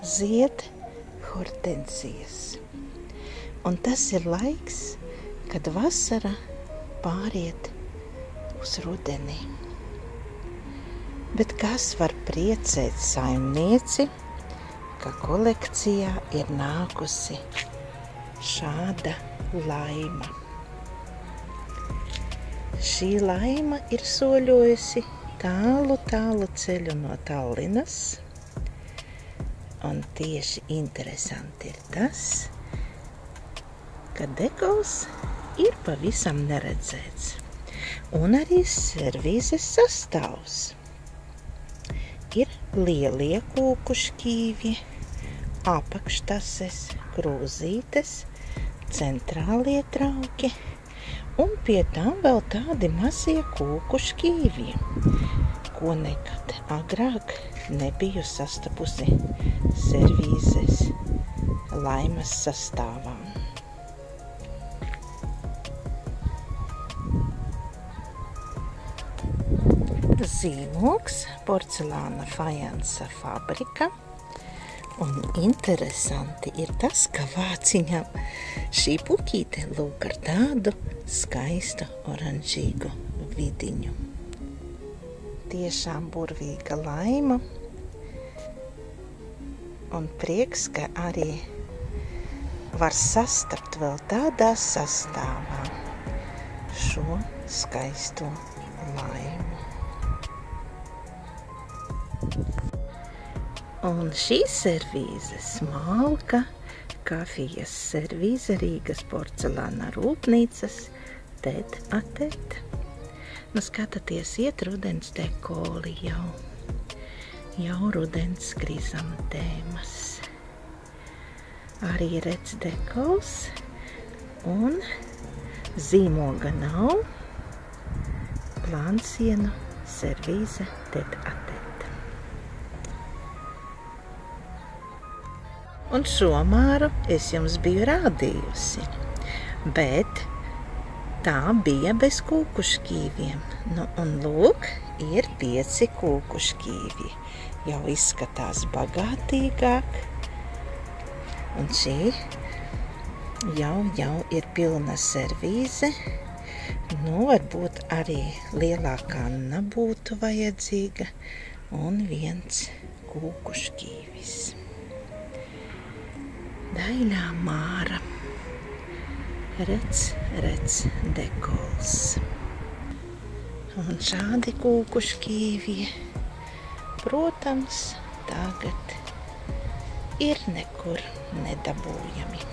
zied hortensijas. Un tas ir laiks, kad vasara pāriet uz rudeni. Bet kas var priecēt saimnieci, ka kolekcijā ir nākusi šāda laima. Šī laima ir soļojusi tālu ceļu no Tallinas, un tieši interesanti ir tas, ka dekols ir pavisam neredzēts, un arī servīzes sastāvs. Ir lielie kūku šķīvji, apakštases, krūzītes, centrālie trauki, un pie tām vēl tādi mazie kūku šķīvji, ko nekad agrāk nebiju sastapusi servīzes laimas sastāvā. Zīmogs porcelāna fajansa fabrika, un interesanti ir tas, ka vāciņam šī puķīte lūk ar tādu skaistu oranžīgu vidiņu. Tiešām burvīga laima, un prieks, ka arī var sastapt vēl tādā sastāvā šo skaisto laimu. Un šī servīze smalka kafijas servīze Rīgas porcelāna rūpnīcas tēt a tēt. Nu, skatāties, iet rudens dekoli jau rudens krizantēmas. Arī redz dekols, un zīmoga nav, plānsienu servīze tēt a tēt. Un šo māru es jums biju rādījusi, bet tā bija bez kūku šķīviem. Nu, un lūk, ir 5 kūku šķīvji. Jau izskatās bagātīgāk, un šī jau ir pilna servīze. Nu, varbūt arī lielākā nebūtu vajadzīga, un 1 kūku šķīvis. Daļā māra. Redz dekols. Un šādi kūku šķīvji, protams, tagad ir nekur nedabūjami.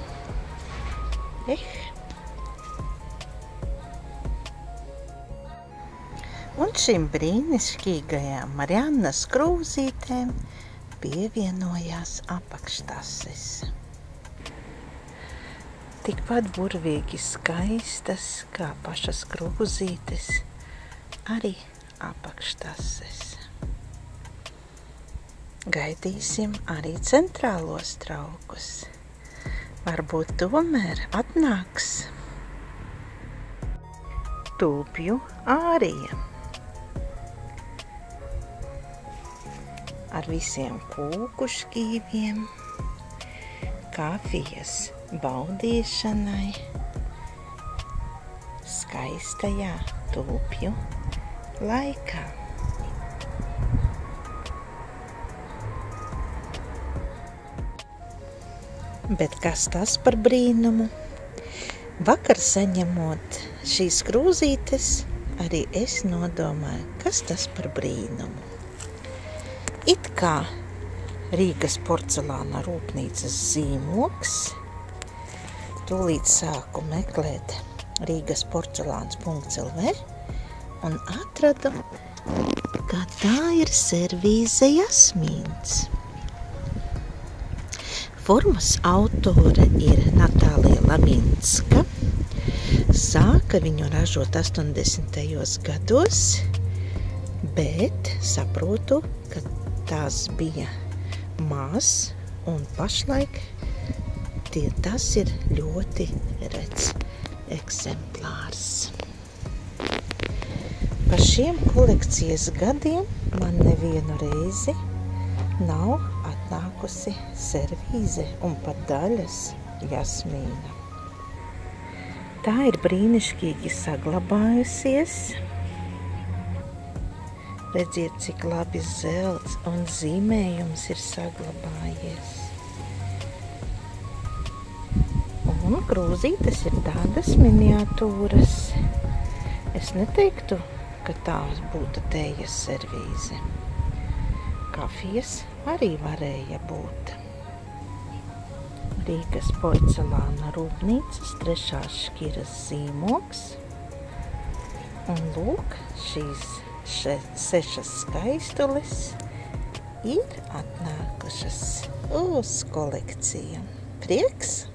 Un šim brīnišķīgajām Mariannas krūzītēm pievienojās apakštases. Tikpat burvīgi skaistas kā pašas krūzītes, arī apakštases. Gaidīsim arī centrālos traukus. Varbūt tomēr atnāks Tūpju ārija ar visiem kūku šķīviem, kafijas baudīšanai skaistajā Tūpju laikā. Bet kas tas par brīnumu? Vakar saņemot šīs krūzītes, arī es nodomāju, kas tas par brīnumu. It kā Rīgas porcelāna rūpnīcas zīmogs, tūlīt sāku meklēt rīgasporcelāns.lv un atradu, ka tā ir servīze Jasmīns. Formas autore ir Natālija Laminska. Sāka viņu ražot 80. gados, bet saprotu, ka tās bija maz, un pašlaik tas ir ļoti rets eksemplārs. Pa šiem kolekcijas gadiem man nevienu reizi nav atnākusi atnākusi servīze un pat daļas jasmīna. Tā ir brīnišķīgi saglabājusies. Redziet, cik labi zelts un zīmējums ir saglabājies. Un krūzītes ir tādas miniatūras. Es neteiktu, ka tās būtu tējas servīze. Kafijas arī varēja būt. Rīgas porcelāna rūpnīcas 3. šķiras zīmogs. Un lūk, šīs 6 skaistules ir atnākušas uz kolekciju. Prieks!